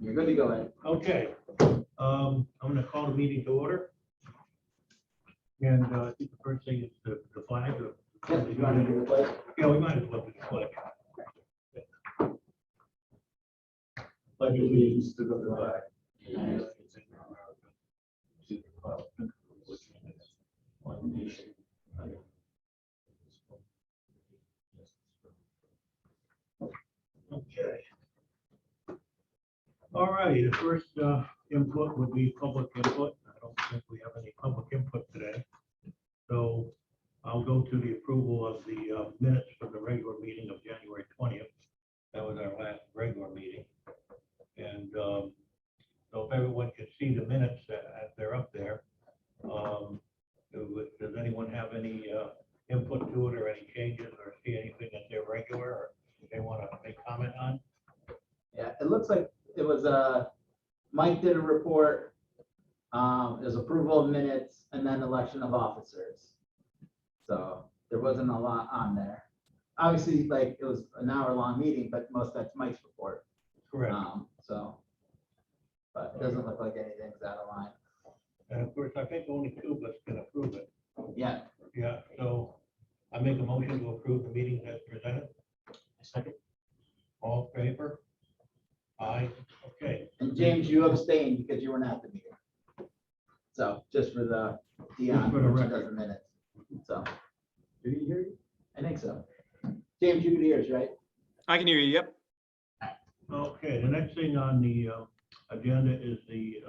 You're good to go, Ed. Okay, I'm going to call the meeting to order. And I think the first thing is the flag. Yep, you want to do the pledge? Yeah, we might as well do the flag. Pledge allegiance to the flag. United States of America, to the republic which stands one nation under Okay. All righty, the first input would be public input. I don't think we have any public input today. So I'll go to the approval of the minutes for the regular meeting of January 20th. That was our last regular meeting. And so if everyone can see the minutes as they're up there, does anyone have any input to it or any changes or see anything that they're regular or they want to make comment on? Yeah, it looks like it was Mike did a report. There's approval of minutes and then election of officers. So there wasn't a lot on there. Obviously, like it was an hour-long meeting, but most that's Mike's report. Correct. But it doesn't look like anything's out of line. And of course, I think only two of us can approve it. Yeah. Yeah, so I make a motion to approve the meeting as presented. Second. All in favor? Aye. Okay. And James, you abstained because you weren't at the meeting. So just for the Dion, For the which record. does the minutes. So, do you hear you? I think so. James, you can hear us, right? I can hear you, yep. Okay, the next thing on the agenda is the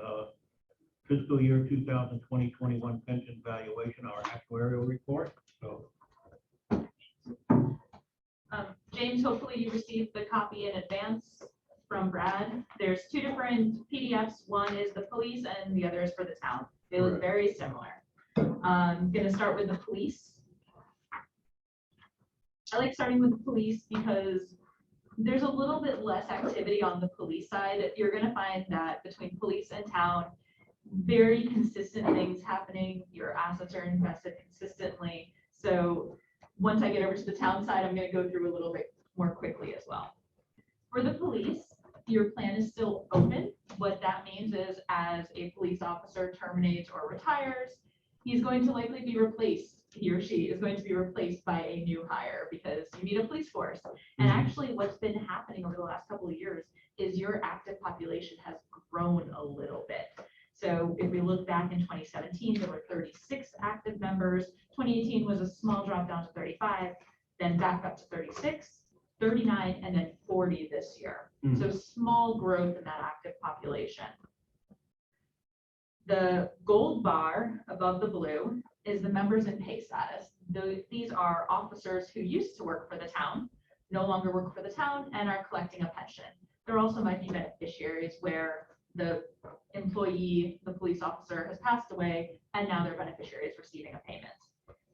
fiscal year 2020-21 pension valuation, our actuarial report. So James, hopefully you received the copy in advance from Brad. There's two different PDFs. One is the police and the other is for the town. They look very similar. I'm going to start with the police. I like starting with the police because there's a little bit less activity on the police side. You're going to find that between police and town, very consistent things happening. Your assets are invested consistently. So once I get over to the town side, I'm going to go through a little bit more quickly as well. For the police, your plan is still open. What that means is as a police officer terminates or retires, he's going to likely be replaced. He or she is going to be replaced by a new hire because you need a police force. And actually what's been happening over the last couple of years is your active population has grown a little bit. So if we look back in 2017, there were 36 active members. 2018 was a small drop down to 35, then back up to 36, 39, and then 40 this year. So small growth in that active population. The gold bar above the blue is the members in pay status. These are officers who used to work for the town, no longer work for the town, and are collecting a pension. There also might be beneficiaries where the employee, the police officer, has passed away, and now their beneficiary is receiving a payment.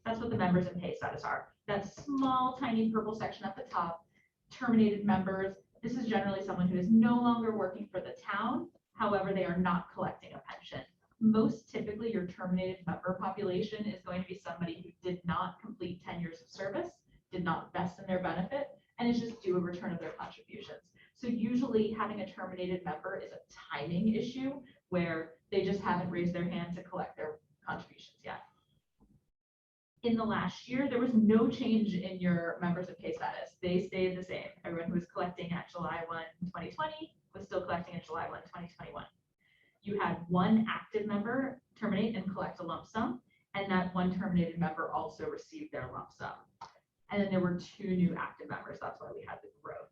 That's what the members in pay status are. That small, tiny purple section at the top, terminated members. This is generally someone who is no longer working for the town. However, they are not collecting a pension. Most typically, your terminated member population is going to be somebody who did not complete 10 years of service, did not vest in their benefit, and is just due a return of their contributions. So usually having a terminated member is a timing issue where they just haven't raised their hand to collect their contributions yet. In the last year, there was no change in your members of pay status. They stayed the same. Everyone who was collecting at July 1, 2020 was still collecting at July 1, 2021. You had one active member terminate and collect a lump sum, and that one terminated member also received their lump sum. And then there were two new active members. That's why we had the growth.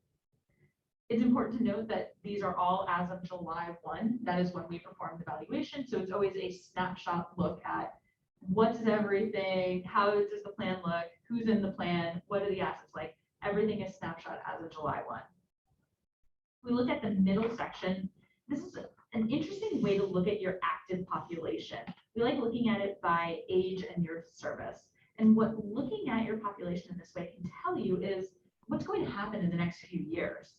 It's important to note that these are all as of July 1. That is when we performed the valuation. So it's always a snapshot look at what's everything, how does the plan look, who's in the plan, what are the assets like. Everything is snapshot as of July 1. We look at the middle section. This is an interesting way to look at your active population. We like looking at it by age and years of service. And what looking at your population in this way can tell you is what's going to happen in the next few years.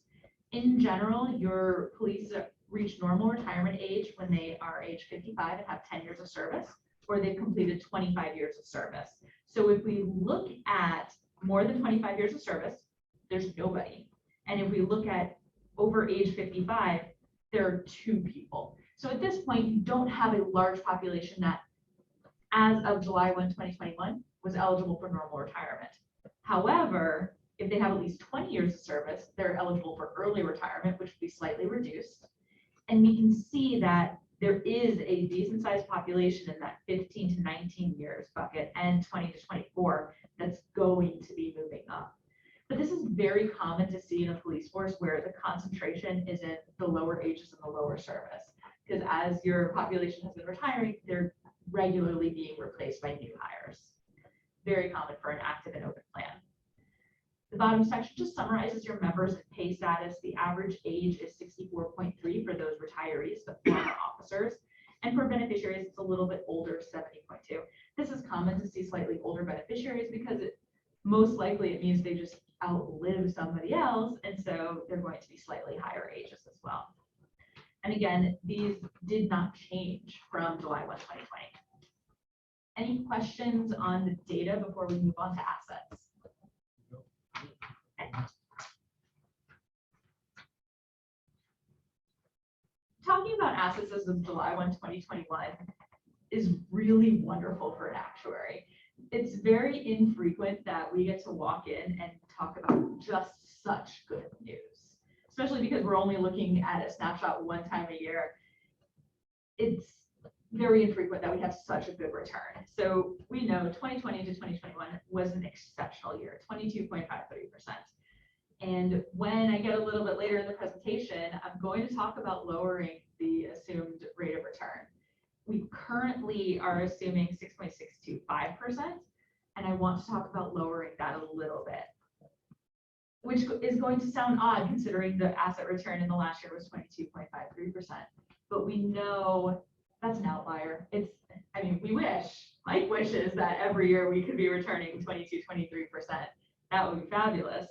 In general, your police reach normal retirement age when they are age 55 and have 10 years of service, or they've completed 25 years of service. So if we look at more than 25 years of service, there's nobody. And if we look at over age 55, there are 2 people. So at this point, you don't have a large population that, as of July 1, 2021, was eligible for normal retirement. However, if they have at least 20 years of service, they're eligible for early retirement, which would be slightly reduced. And we can see that there is a decent sized population in that 15 to 19 years bucket and 20 to 24 that's going to be moving up. But this is very common to see in a police force where the concentration is in the lower ages and the lower service. Because as your population has been retiring, they're regularly being replaced by new hires. Very common for an active and open plan. The bottom section just summarizes your members and pay status. The average age is 64.3 for those retirees, the former officers. And for beneficiaries, it's a little bit older, 70.2. This is common to see slightly older beneficiaries because most likely it means they just outlive somebody else. And so they're going to be slightly higher ages as well. And again, these did not change from July 1, 2020. Any questions on the data before we move on to assets? Talking about assets as of July 1, 2021 is really wonderful for an actuary. It's very infrequent that we get to walk in and talk about just such good news, especially because we're only looking at a snapshot one time a year. It's very infrequent that we have such a good return. So we know 2020 to 2021 was an exceptional year, 22.53%. And when I get a little bit later in the presentation, I'm going to talk about lowering the assumed rate of return. We currently are assuming 6.625%, and I want to talk about lowering that a little bit, which is going to sound odd considering the asset return in the last year was 22.53%. But we know that's an outlier. Mike wishes that every year we could be returning 22, 23%. That would be fabulous.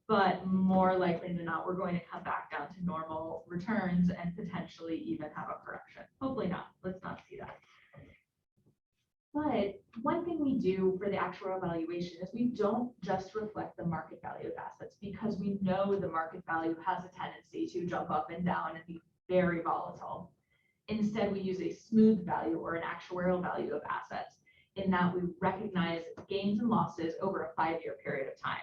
But more likely than not, we're going to come back down to normal returns and potentially even have a correction. Hopefully not. Let's not see that. But one thing we do for the actuarial valuation is we don't just reflect the market value of assets because we know the market value has a tendency to jump up and down and be very volatile. Instead, we use a smooth value or an actuarial value of assets in that we recognize gains and losses over a 5-year period of time.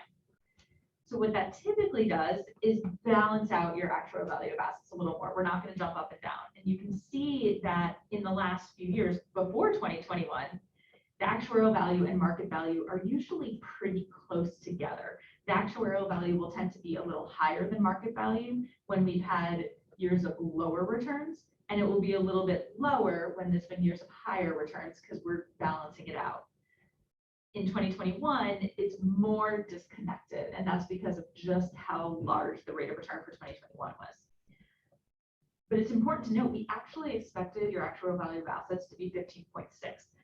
So what that typically does is balance out your actuarial value of assets a little more. We're not going to jump up and down. And you can see that in the last few years before 2021, the actuarial value and market value are usually pretty close together. The actuarial value will tend to be a little higher than market value when we've had years of lower returns, and it will be a little bit lower when there's been years of higher returns because we're balancing it out. In 2021, it's more disconnected, and that's because of just how large the rate of return for 2021 was. But it's important to note, we actually expected your actuarial value of assets to be 15.6.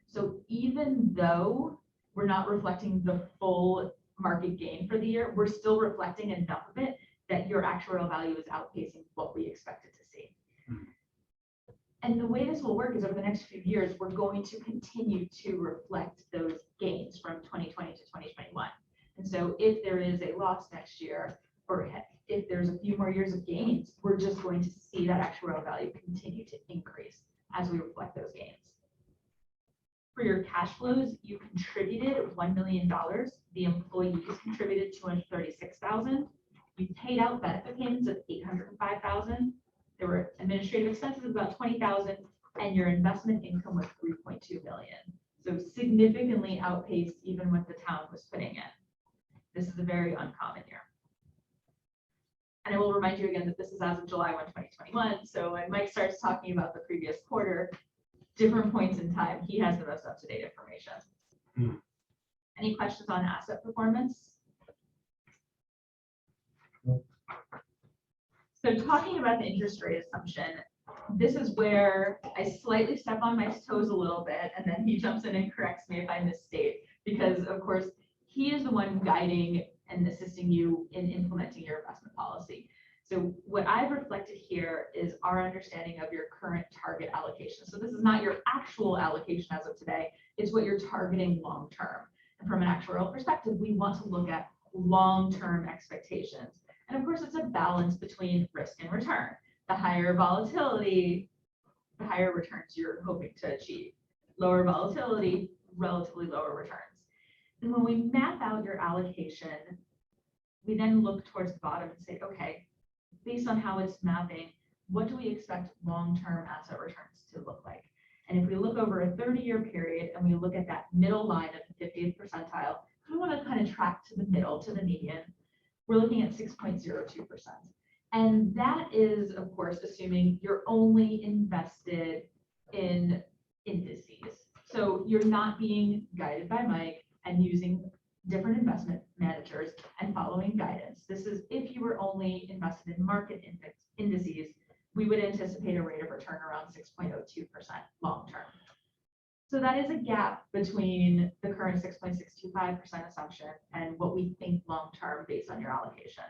So even though we're not reflecting the full market gain for the year, we're still reflecting enough of it that your actuarial value is outpacing what we expected to see. And the way this will work is over the next few years, we're going to continue to reflect those gains from 2020 to 2021. And so if there is a loss next year, or if there's a few more years of gains, we're just going to see that actuarial value continue to increase as we reflect those gains. For your cash flows, you contributed $1 million. The employees contributed $236,000. You paid out benefit payments of $805,000. There were administrative expenses of about $20,000, and your investment income was $3.2 million. So significantly outpaced even what the town was putting in. This is a very uncommon year. And I will remind you again that this is as of July 1, 2021. So when Mike starts talking about the previous quarter, different points in time, he has the most up-to-date information. Any questions on asset performance? So talking about the interest rate assumption, this is where I slightly step on my toes a little bit, and then he jumps in and corrects me if I misstate, because of course, he is the one guiding and assisting you in implementing your investment policy. So what I've reflected here is our understanding of your current target allocation. So this is not your actual allocation as of today, it's what you're targeting long-term. And from an actuarial perspective, we want to look at long-term expectations. And of course, it's a balance between risk and return. The higher volatility, the higher returns you're hoping to achieve. Lower volatility, relatively lower returns. And when we map out your allocation, we then look towards the bottom and say, okay, based on how it's mapping, what do we expect long-term asset returns to look like? And if we look over a 30-year period and we look at that middle line of the 50th percentile, we want to kind of track to the middle, to the median, we're looking at 6.02%. And that is, of course, assuming you're only invested in indices. So you're not being guided by Mike and using different investment managers and following guidance. This is if you were only invested in market indices, we would anticipate a rate of return around 6.02% long term. So that is a gap between the current 6.625% assumption and what we think long term based on your allocation.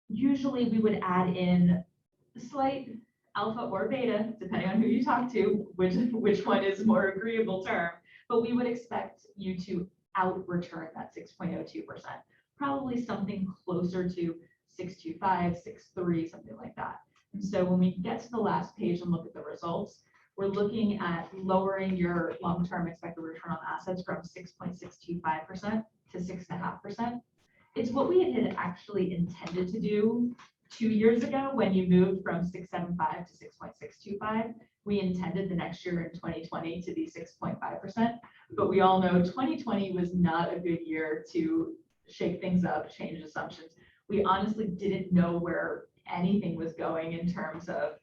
Usually we would add in slight alpha or beta, depending on who you talk to, which one is more agreeable term, but we would expect you to out return that 6.02%, probably something closer to 6.25, 6.3, something like that. And so when we get to the last page and look at the results, we're looking at lowering your long-term expected return on assets from 6.625% to 6.5%. It's what we had actually intended to do 2 years ago when you moved from 6.75 to 6.625. We intended the next year in 2020 to be 6.5%, but we all know 2020 was not a good year to shake things up, change assumptions. We honestly didn't know where anything was going in terms of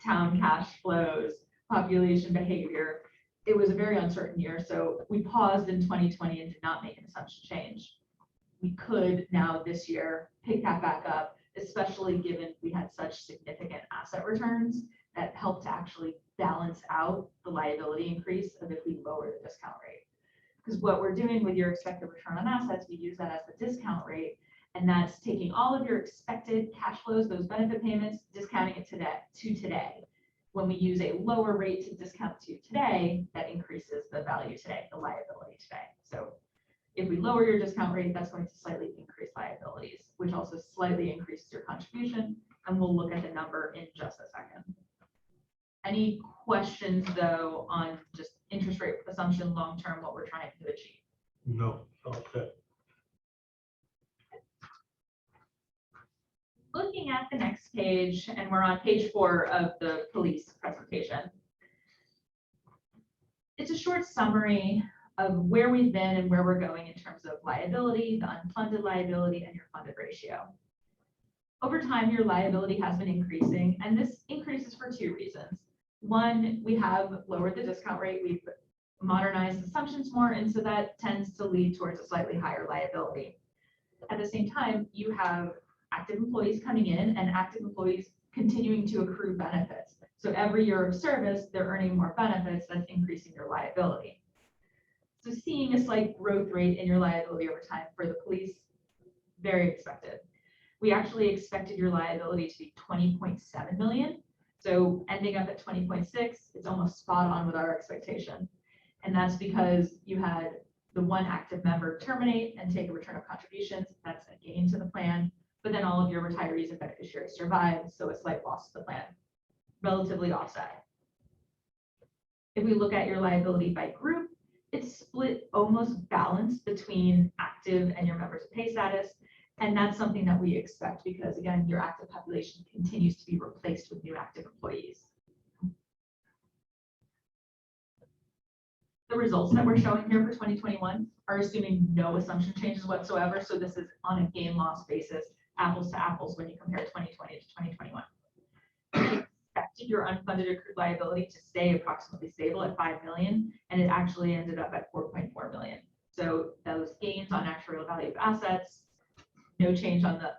town cash flows, population behavior. It was a very uncertain year, so we paused in 2020 and did not make an assumption change. We could now this year pick that back up, especially given we had such significant asset returns that helped to actually balance out the liability increase of if we lower the discount rate. Because what we're doing with your expected return on assets, we use that as the discount rate, and that's taking all of your expected cash flows, those benefit payments, discounting it to today. When we use a lower rate to discount to today, that increases the value today, the liability today. So if we lower your discount rate, that's going to slightly increase liabilities, which also slightly increases your contribution. And we'll look at the number in just a second. Any questions, though, on just interest rate assumption long-term, what we're trying to achieve? No, all set. Looking at the next page, and we're on page 4 of the police presentation. It's a short summary of where we've been and where we're going in terms of liability, the unfunded liability, and your funded ratio. Over time, your liability has been increasing, and this increases for 2 reasons. One, we have lowered the discount rate. We've modernized assumptions more, and so that tends to lead towards a slightly higher liability. At the same time, you have active employees coming in and active employees continuing to accrue benefits. So every year of service, they're earning more benefits, that's increasing your liability. So seeing a slight growth rate in your liability over time for the police, very expected. We actually expected your liability to be 20.7 million. So ending up at 20.6, it's almost spot on with our expectation. And that's because you had the one active member terminate and take a return of contributions. That's a gain to the plan. But then all of your retirees and beneficiaries survive, so a slight loss to the plan, relatively offset. If we look at your liability by group, it's split almost balanced between active and your members of pay status. And that's something that we expect because, again, your active population continues to be replaced with new active employees. The results that we're showing here for 2021 are assuming no assumption changes whatsoever. So this is on a gain loss basis, apples to apples when you compare 2020 to 2021. We expected your unfunded accrued liability to stay approximately stable at 5 million, and it actually ended up at 4.4 million. So those gains on actuarial value of assets, no change on the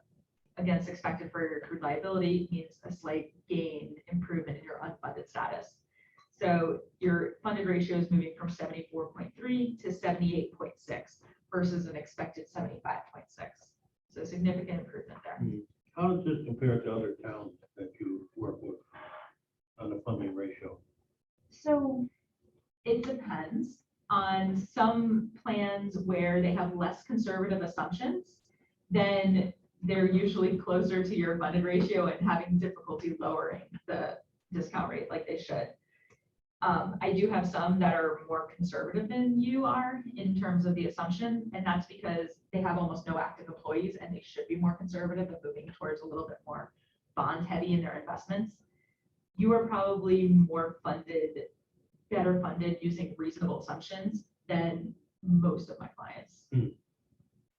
against expected for your accrued liability means a slight gain improvement in your unfunded status. So your funded ratio is moving from 74.3 to 78.6 versus an expected 75.6. So significant improvement there. How does this compare to other towns that you work with on the funding ratio? So it depends on some plans where they have less conservative assumptions, then they're usually closer to your funded ratio and having difficulty lowering the discount rate like they should. I do have some that are more conservative than you are in terms of the assumption, and that's because they have almost no active employees and they should be more conservative and moving towards a little bit more bond heavy in their investments. You are probably more funded, better funded using reasonable assumptions than most of my clients.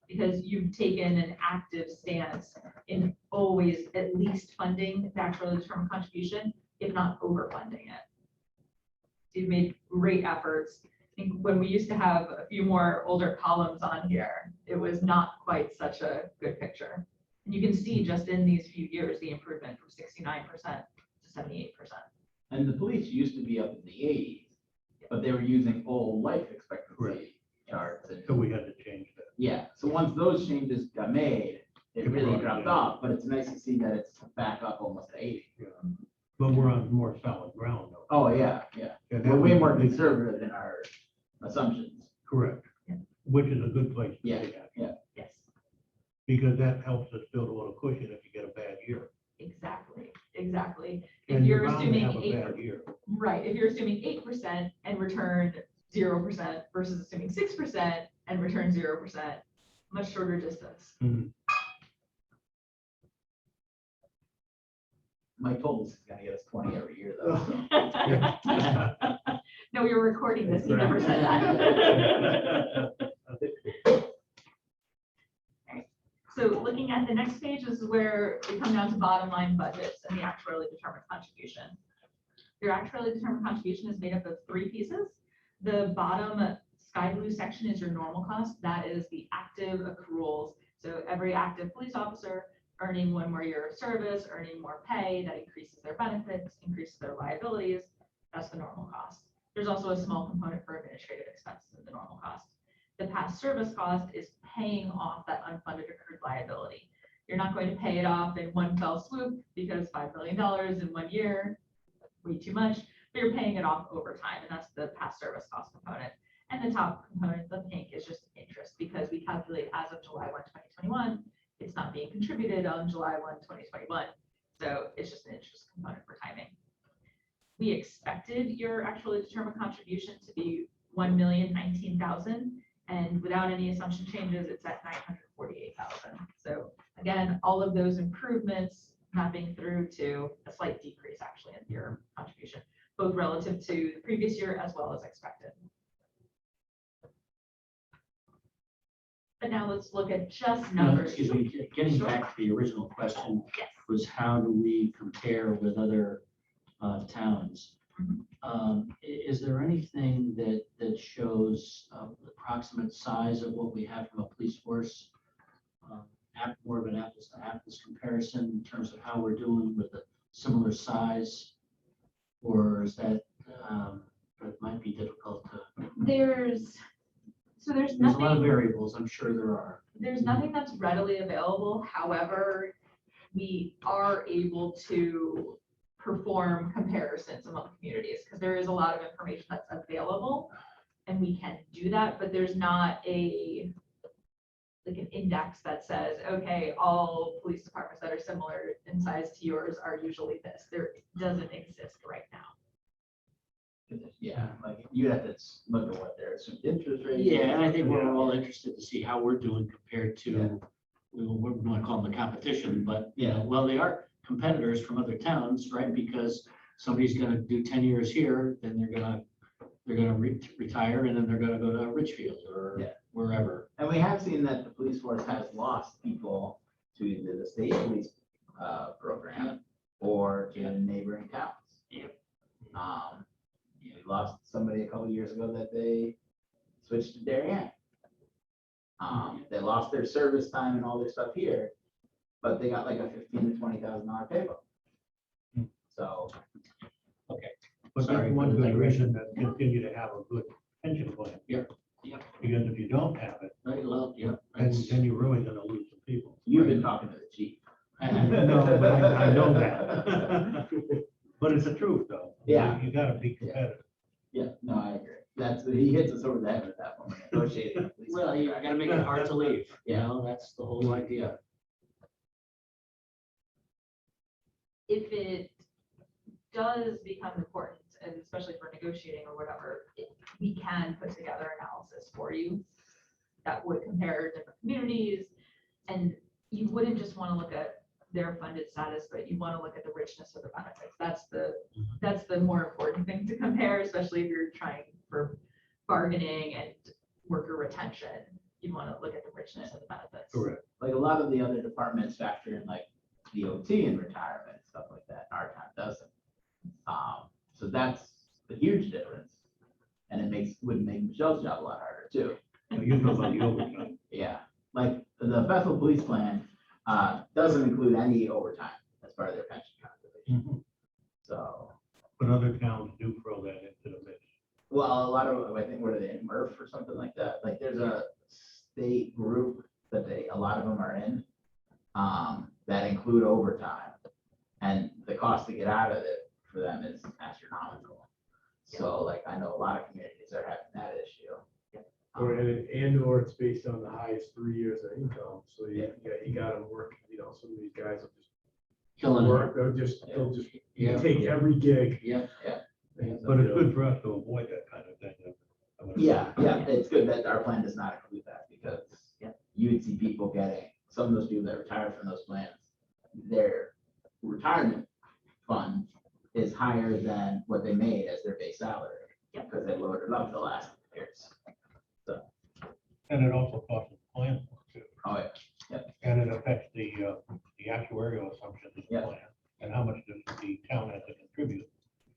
Because you've taken an active stance in always at least funding the actually determined contribution, if not overfunding it. You've made great efforts. I think when we used to have a few more older columns on here, it was not quite such a good picture. And you can see just in these few years, the improvement from 69% to 78%. And the police used to be up in the 80s, but they were using old life expectancy Correct. charts. And So we had to change that. yeah, so once those changes got made, it It really brought it dropped down. off, but it's nice to see that it's back up almost to 80. Yeah. But we're on more solid ground though. Oh, yeah, yeah. And We're that way was more the big- conservative in our assumptions. Correct. Yeah. Which is a good place to Yeah, be at, Yes, because that helps us build a little cushion if you get a bad year. exactly, exactly. If And you're you're bound to assuming have a 8%, bad year. right, if you're assuming 8% and returned 0% versus assuming 6% and return 0%, much shorter distance. Mike told us he's gonna get us 20 every year though, so. No, you're recording this, you never said that. Alright, so looking at the next page, this is where we come down to bottom line budgets and the actuarially determined contribution. Your actuarially determined contribution is made up of 3 pieces. The bottom sky blue section is your normal cost. That is the active accruals. So every active police officer earning 1 more year of service, earning more pay, that increases their benefits, increases their liabilities. That's the normal cost. There's also a small component for administrative expenses in the normal cost. The past service cost is paying off that unfunded accrued liability. You're not going to pay it off in one fell swoop because $5 million in 1 year, way too much, but you're paying it off over time, and that's the past service cost component. And the top component, the pink, is just interest because we calculate as of July 1, 2021. It's not being contributed on July 1, 2021. So it's just an interest component for timing. We expected your actually determined contribution to be $1,019,000, and without any assumption changes, it's at $948,000. So again, all of those improvements mapping through to a slight decrease actually in your contribution, both relative to the previous year as well as expected. But now let's look at just numbers. Excuse me, getting Sure. back to the original question Yes. was how do we compare with other towns? Mhm. Is there anything that shows the approximate size of what we have from a police force? More of an apples to apples comparison in terms of how we're doing with a similar size? Or is that, it might be difficult to, There's a lot of there's variables, I'm sure there are. There's nothing that's readily available. However, we are able to perform comparisons among communities because there is a lot of information that's available and we can do that, but there's not like an index that says, okay, all police departments that are similar in size to yours are usually this. There doesn't exist right now. Yeah, like you'd have to look at what their assumed interest rate is. Yeah, and I think we're all interested to see how we're doing compared to, Yeah. we want to call them the competition, but, Yeah. well, they are competitors from other towns, right? Because somebody's gonna do 10 years here, then they're gonna retire, and then they're gonna go to Richfield or Yeah. wherever. And we have seen that the police force has lost people to either the state police program or to neighboring towns. Yeah. We lost somebody a couple of years ago that they switched to Darien. They lost their service time and all their stuff here, but they got like a $15,000 to $20,000 pay bill. So, But Sorry that's for one the good reason digression. to continue to have a good pension plan. Yeah, yeah. Because if you don't have it, Right, well, yeah. then you're really gonna lose some people. you've been talking to the chief. No, but I know that. But it's the truth, though. Yeah. You gotta be competitive. Yeah, no, I agree. He hits us over the head with that one. When negotiating a police Well, you contract. gotta make it hard to leave, you Yeah. know, that's the whole idea. if it does become important, and especially for negotiating or whatever, we can put together analysis for you that would compare different communities. And you wouldn't just want to look at their funded status, but you want to look at the richness of the benefits. That's the more important thing to compare, especially if you're trying for bargaining and worker retention. You want to look at the richness of the benefits. Correct. Like a lot of the other departments factor in like the OT and retirement and stuff like that. Our town doesn't. So that's a huge difference. And it would make Michelle's job a lot harder too. You know about the overtime. Yeah, like the Bethel Police Plan doesn't include any overtime as part of their pension calculation. So, But other towns do throw that into the mix. well, a lot of, I think, what are they, in Murph or something like that? Like there's a state group that a lot of them are in that include overtime. And the cost to get out of it for them is astronomical. So like, I know a lot of communities are having that issue. Or it's based on the highest 3 years of income, so you gotta work, some of these guys will just Killing it. work, they'll just Yeah. take every gig. Yeah. But it's good for us to avoid that kind of thing. Yeah, it's good that our plan does not include that because you would see people getting, some of those people that retire from those plans, their retirement fund is higher than what they made as their base salary. Because they lowered it up the last years. And it also costs the plan too. Oh, yeah. And it affects the actuarial assumptions of the Yeah. plan and how much does the town has to contribute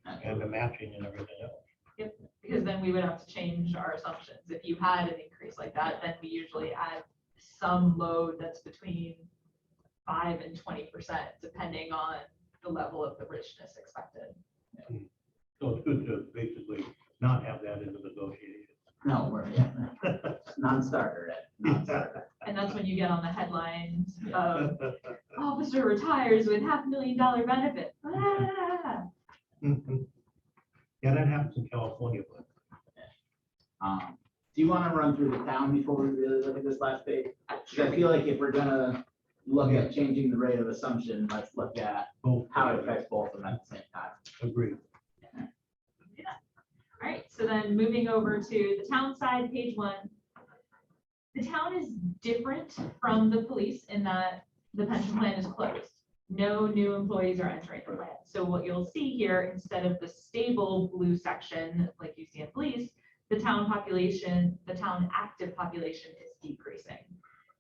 and the matching and everything else. Because then we would have to change our assumptions. If you had an increase like that, then we usually add some load that's between 5 and 20%, depending on the level of the richness expected. So it's good to basically not have that in the negotiations. No, we're, non-starter, non-starter. And that's when you get on the headlines of officer retires with $500,000 benefit. Ah! Yeah, that happens in California, but Do you want to run through the town before we really look at this last page? Because I feel like if we're gonna look at changing the rate of assumption, let's look at both. how it affects both of them at the same time. Agreed. All right, so then moving over to the town side, page 1. The town is different from the police in that the pension plan is closed. No new employees are entering the plan. So what you'll see here, instead of the stable blue section like you see in police, the town active population is decreasing.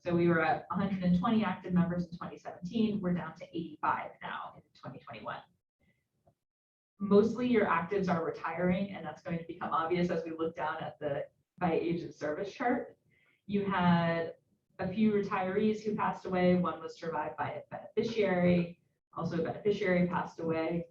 So we were at 120 active members in 2017. We're down to 85 now in 2021. Mostly your actives are retiring, and that's going to become obvious as we look down at the by age of service chart. You had a few retirees who passed away. One was survived by a beneficiary. Also, a beneficiary passed away.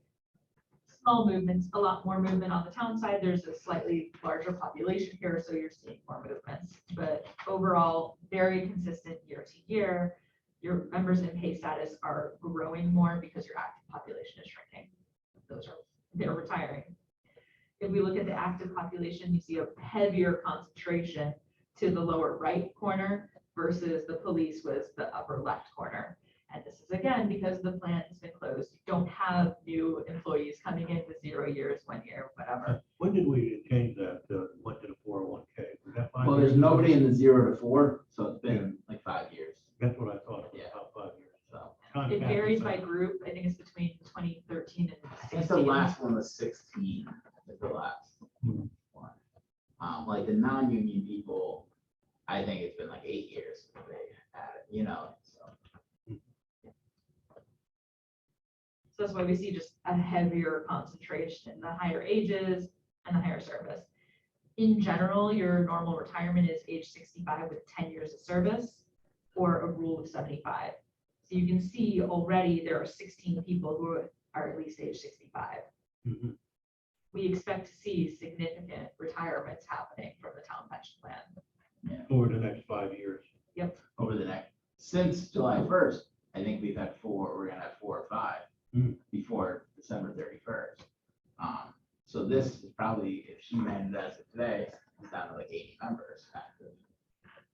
Small movements, a lot more movement on the town side. There's a slightly larger population here, so you're seeing more movements. But overall, very consistent year to year. Your members in pay status are growing more because your active population is shrinking. They're retiring. If we look at the active population, you see a heavier concentration to the lower right corner versus the police was the upper left corner. And this is again because the plan has been closed. You don't have new employees coming in with 0 years, 1 year, whatever. When did we change that, went to the 401k? Was that 5 Well, years there's ago? nobody in the 0 to 4, so it's been like 5 years. That's what I thought, it was Yeah. about 5 years. So Time It passes varies by fast. group. I think it's between 2013 and I think 16. the last one was 16. Is the last Mhm. one. Like the non-union people, I think it's been like 8 years since they had it, so. So that's why we see just a heavier concentration in the higher ages and the higher service. In general, your normal retirement is age 65 with 10 years of service or a rule of 75. So you can see already there are 16 people who are at least age 65. Mhm. We expect to see significant retirements happening from the town pension plan. Over the next 5 years. Over the next, since July 1st, I think we're gonna have 4 or 5 before December 31st. So this is probably, if she ran it as of today, it's down to like 80 members active.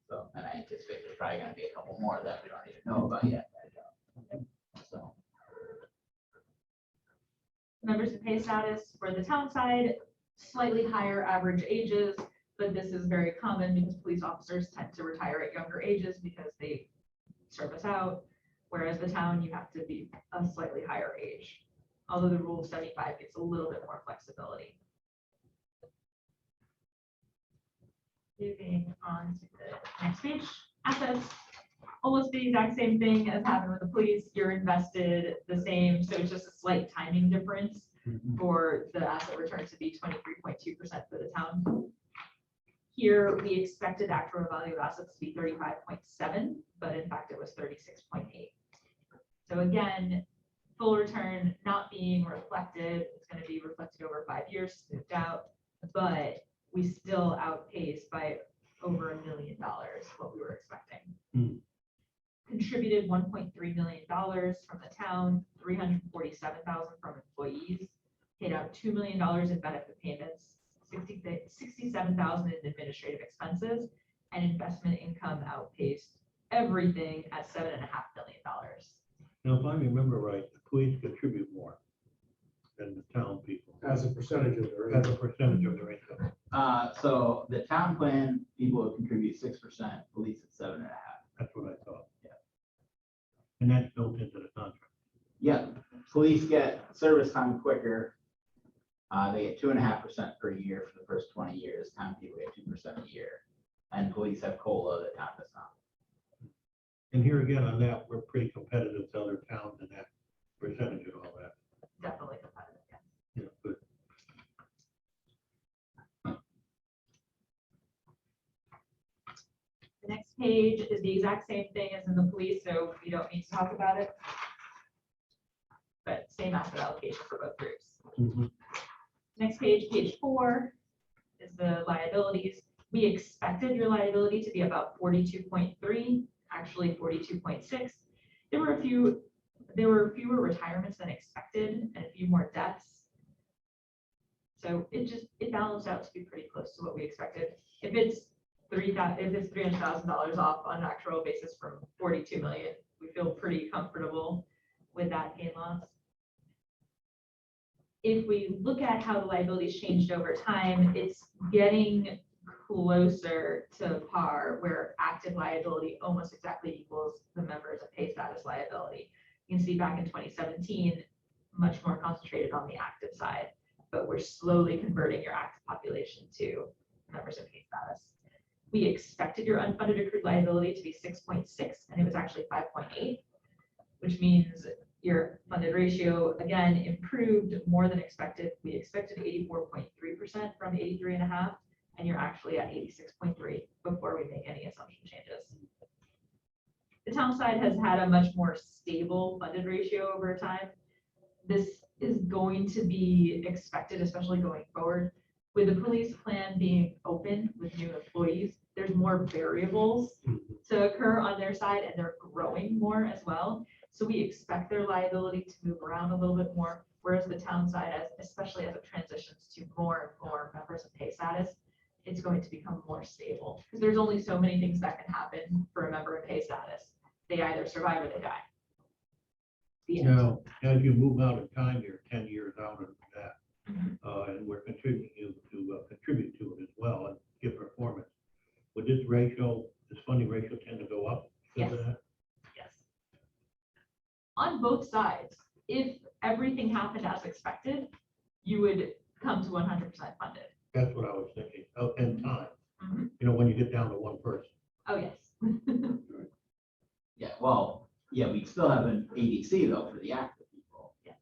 So, and I anticipate there's probably gonna be a couple more that we don't even know about yet. So, members in pay status for the town side, slightly higher average ages, but this is very common because police officers tend to retire at younger ages because they service out, whereas the town, you have to be a slightly higher age. Although the rule of 75 gives a little bit more flexibility. Moving on to the next page, assets. Almost the exact same thing as happened with the police. You're invested the same, so it's just a slight timing difference for the asset return to be 23.2% for the town. Here, we expected actual value of assets to be 35.7, but in fact, it was 36.8. So again, full return not being reflected, it's going to be reflected over 5 years, smoothed out, but we still outpaced by over $1 million what we were expecting. Contributed $1.3 million from the town, $347,000 from employees, paid out $2 million in benefit payments, $67,000 in administrative expenses, and investment income outpaced everything at $7.5 million. Now, if I remember right, the police contribute more than the town people. As a percentage of their As a income. percentage of their income. So the town plan, people would contribute 6%, police at 7.5%. That's what I thought. Yeah. And that's built into the contract. Yeah, police get service time quicker. They get 2.5% per year for the first 20 years. Town people get 2% a year. And police have COLA, the town does not. And here again on that, we're pretty competitive to other towns in that percentage and all that. Definitely competitive. Yeah. Yeah, good. The next page is the exact same thing as in the police, so we don't need to talk about it. But same asset allocation for both groups. Next page, page 4, is the liabilities. We expected your liability to be about 42.3, actually 42.6. There were fewer retirements than expected and a few more deaths. So it balanced out to be pretty close to what we expected. If it's $300,000 off on an actual basis from 42 million, we feel pretty comfortable with that gain loss. If we look at how the liabilities changed over time, it's getting closer to par, where active liability almost exactly equals the members of pay status liability. You can see back in 2017, much more concentrated on the active side, but we're slowly converting your active population to members of pay status. We expected your unfunded accrued liability to be 6.6, and it was actually 5.8, which means your funded ratio, again, improved more than expected. We expected 84.3% from 83.5, and you're actually at 86.3 before we make any assumption changes. The town side has had a much more stable funded ratio over time. This is going to be expected, especially going forward. With the police plan being open with new employees, there's more variables to occur on their side, and they're growing more as well. So we expect their liability to move around a little bit more, whereas the town side, especially as it transitions to more and more members of pay status, it's going to become more stable, because there's only so many things that can happen for a member of pay status. They either survive or they die. The end. Now, as you move out in time, you're 10 years out of that, and we're contributing you to contribute to it as well and give performance. Would this funding ratio tend to go up because of that? Yes. On both sides, if everything happened as expected, you would come to 100% funded. That's what I was thinking. Oh, in time, when you get down to one person. Oh, yes. Yeah, well, yeah, we still have an ADC though for the active people. Yes.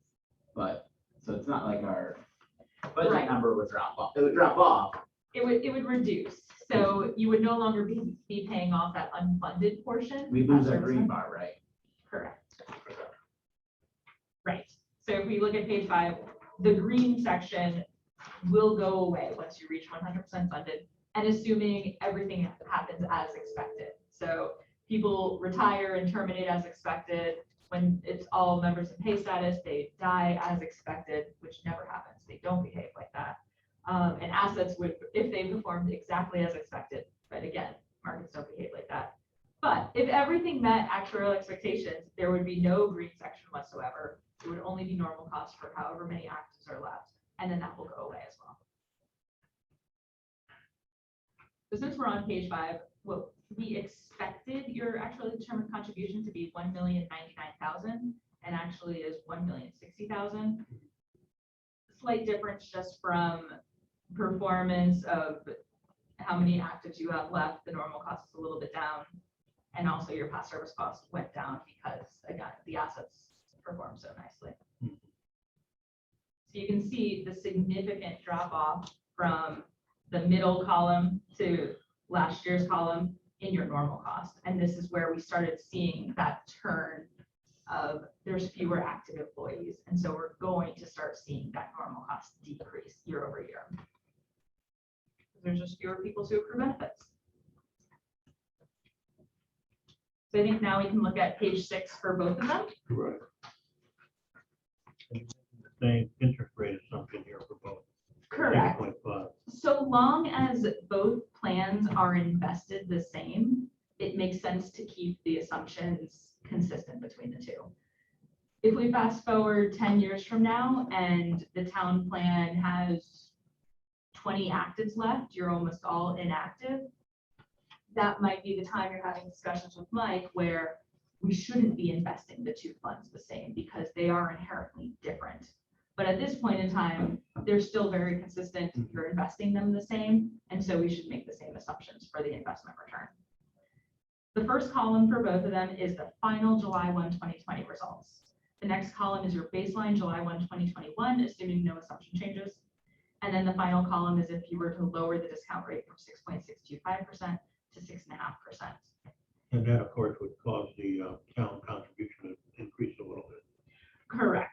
But, so it's not like our budget Right. number would drop off. It would drop off. It would reduce. So you would no longer be paying off that unfunded portion. We lose of our service green fund. bar, right? Correct. Right. So if we look at page 5, the green section will go away once you reach 100% funded, and assuming everything happens as expected. So people retire and terminate as expected. When it's all members in pay status, they die as expected, which never happens. They don't behave like that. And assets would, if they performed exactly as expected, but again, markets don't behave like that. But if everything met actuarial expectations, there would be no green section whatsoever. It would only be normal cost for however many actives are left, and then that will go away as well. So since we're on page 5, well, we expected your actually determined contribution to be $1,099,000, and actually is $1,060,000. Slight difference just from performance of how many actives you have left. The normal cost is a little bit down, and also your past service cost went down because, again, the assets performed so nicely. So you can see the significant drop off from the middle column to last year's column in your normal cost. And this is where we started seeing that turn of there's fewer active employees. And so we're going to start seeing that normal cost decrease year over year. There's just fewer people to accrue benefits. So I think now we can look at page 6 for both of them. Correct. The same interest rate assumption here for both. Correct. 8.5. So long as both plans are invested the same, it makes sense to keep the assumptions consistent between the two. If we fast forward 10 years from now and the town plan has 20 actives left, you're almost all inactive, that might be the time you're having discussions with Mike where we shouldn't be investing the two funds the same because they are inherently different. But at this point in time, they're still very consistent. You're investing them the same. And so we should make the same assumptions for the investment return. The first column for both of them is the final July 1, 2020 results. The next column is your baseline July 1, 2021, assuming no assumption changes. And then the final column is if you were to lower the discount rate from 6.625% to 6.5%. And that, of course, would cause the town contribution to increase a little bit. Correct.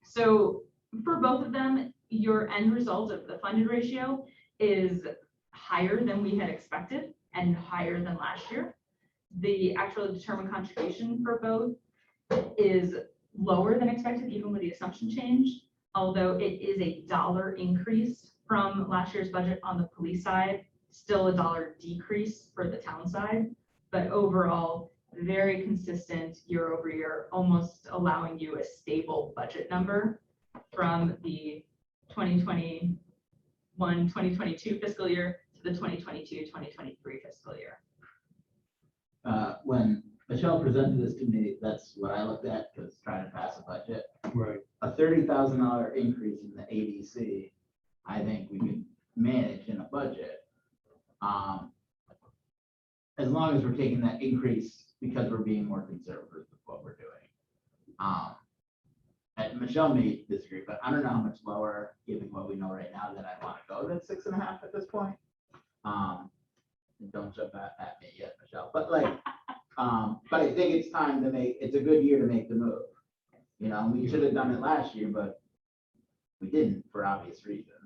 So for both of them, your end result of the funded ratio is higher than we had expected and higher than last year. The actual determined contribution for both is lower than expected, even with the assumption change, although it is a $1 increase from last year's budget on the police side, still a $1 decrease for the town side, but overall, very consistent year over year, almost allowing you a stable budget number from the 2021-2022 fiscal year to the 2022-2023 fiscal year. When Michelle presented this to me, that's what I looked at because trying to pass a budget. Right. A $30,000 increase in the ADC, I think we can manage in a budget. As long as we're taking that increase because we're being more conservative with what we're doing. And Michelle may disagree, but I don't know how much lower, given what we know right now, that I want to go than 6.5 at this point. Don't jump at me yet, Michelle. But like, but I think it's time to make. It's a good year to make the move. You know, we should have done it last year, but we didn't for obvious reasons.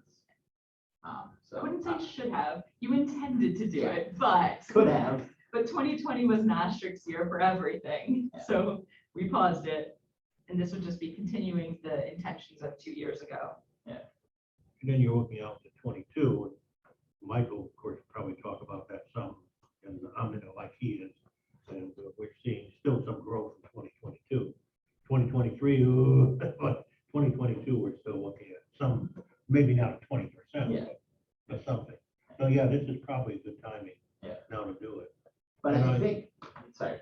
So I wouldn't say should have. You intended to do Yeah. it, but could have. But 2020 was an asterisk year for everything. Yeah. So we paused it. And this would just be continuing the intentions of 2 years ago. And then you're looking out to 22. And Michael, of course, probably talk about that some, and I'm in it like he is. And we're seeing still some growth in 2022. 2023, but 2022, we're still looking at some, maybe not 20%, Yeah. but something. So yeah, this is probably good timing now to do it. But I think, sorry,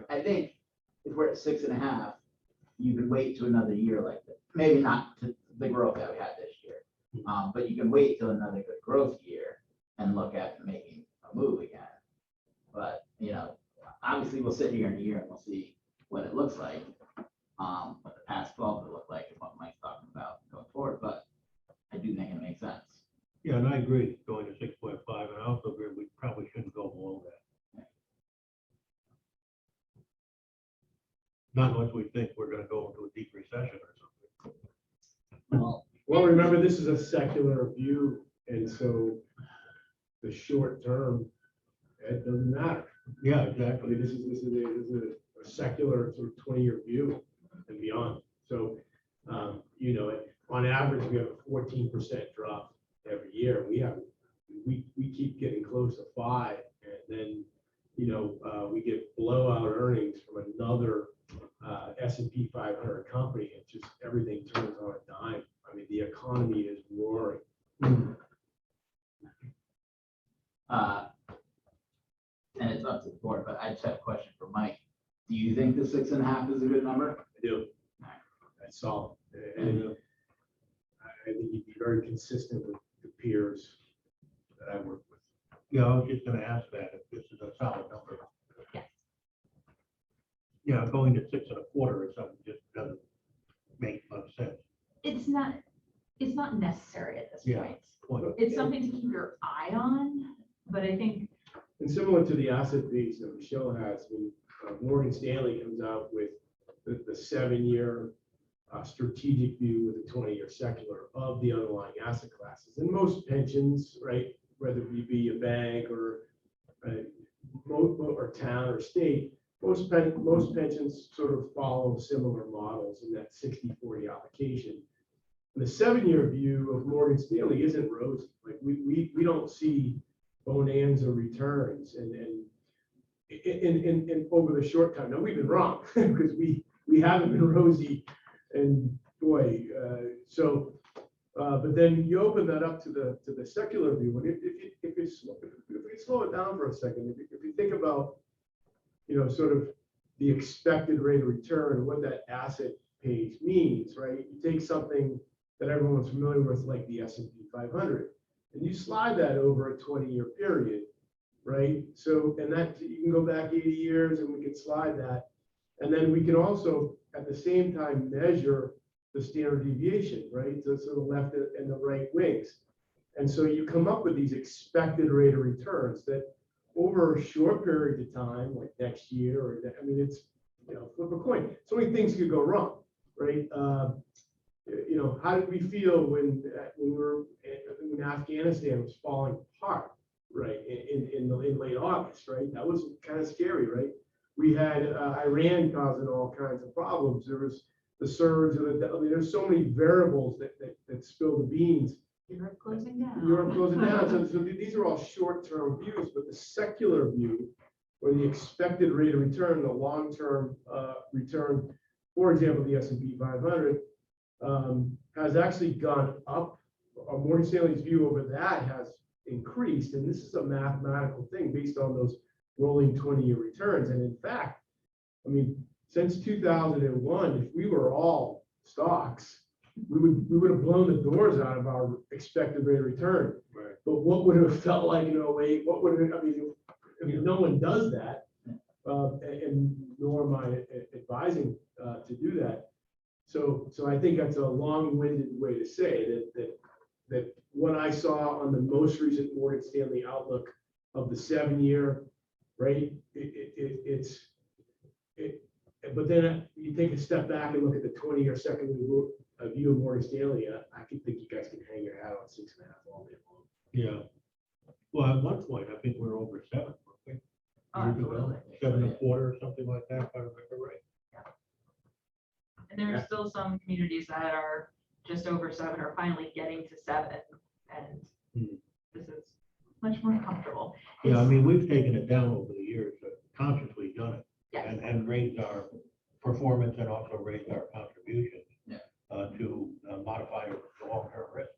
I think if we're at 6.5, you could wait to another year like this. Maybe not to the growth that we had this year, but you can wait till another good growth year and look at making a move again. But, you know, obviously we'll sit here in a year and we'll see what it looks like, what the past 12 will look like and what Mike's talking about going forward. But I do think it makes sense. Yeah, and I agree going to 6.5, and I also agree we probably shouldn't go below that. Not unless we think we're gonna go into a deep recession or something. Well, remember, this is a secular view, and so the short term, it doesn't matter. Yeah, I exactly. mean, this is a secular sort of 20-year view and beyond. So, you know, on average, we have a 14% drop every year. We keep getting close to 5, and then, you know, we get blowout earnings from another S&P 500 company, it's just everything turns on a dime. I mean, the economy is roaring. And it's up to the board, but I just have a question for Mike. Do you think the 6.5 is a good number? I do. That's solid. And I think you'd be very consistent with the peers that I work with. Yeah, I was just gonna ask that, if this is a solid number. Yes. Yeah, going to 6.25 or something just doesn't make much sense. It's not necessary at this Yeah. point. Point. It's something to keep your eye on, but I think And similar to the asset base that Michelle has, when Morgan Stanley comes out with the 7-year strategic view with a 20-year secular of the underlying asset classes. And most pensions, right, whether it be a bank or town or state, most pensions sort of follow similar models in that 60-40 allocation. And the 7-year view of Morgan Stanley isn't rosy. Like we don't see bonanza returns and over the short time. Now we've been wrong because we haven't been rosy, and boy, but then you open that up to the secular view, and if you slow it down for a second, if you think about, sort of the expected rate of return and what that asset page means, right? You take something that everyone's familiar with, like the S&P 500, and you slide that over a 20-year period, right? So, and that you can go back 80 years and we can slide that. And then we can also, at the same time, measure the standard deviation, right? So the left and the right wings. And so you come up with these expected rate of returns that over a short period of time, like next year, or it's, flip a coin. So many things could go wrong, right? How did we feel when Afghanistan was falling apart, right? In late August, right? That was kind of scary, right? We had Iran causing all kinds of problems. There was the surge, there's so many variables that spill the beans. Europe closing down. Europe closing down. So these are all short-term views, but the secular view, or the expected rate of return, the long-term return, for example, the S&P 500, has actually gone up. Morgan Stanley's view over that has increased, and this is a mathematical thing based on those rolling 20-year returns. And in fact, since 2001, if we were all stocks, we would have blown the doors out of our expected rate of return. Right. But what would it have felt like in 08? What would it? No one does that, and nor am I advising to do that. So I think that's a long-winded way to say that what I saw on the most recent Morgan Stanley outlook of the 7-year, right? But then you take a step back and look at the 20-year second view of Morgan Stanley. I think you guys can hang your hat on 6.5 all day long. Yeah. Well, at one point, I think we were over 7, weren't we? Oh, absolutely. 7.25 or something like that, if I remember right. And there are still some communities that are just over 7 or finally getting to 7, and this is much more comfortable. Yeah, we've taken it down over the years, consciously done it, Yes. and raised our performance and also raised our contributions to modify the long-term risk.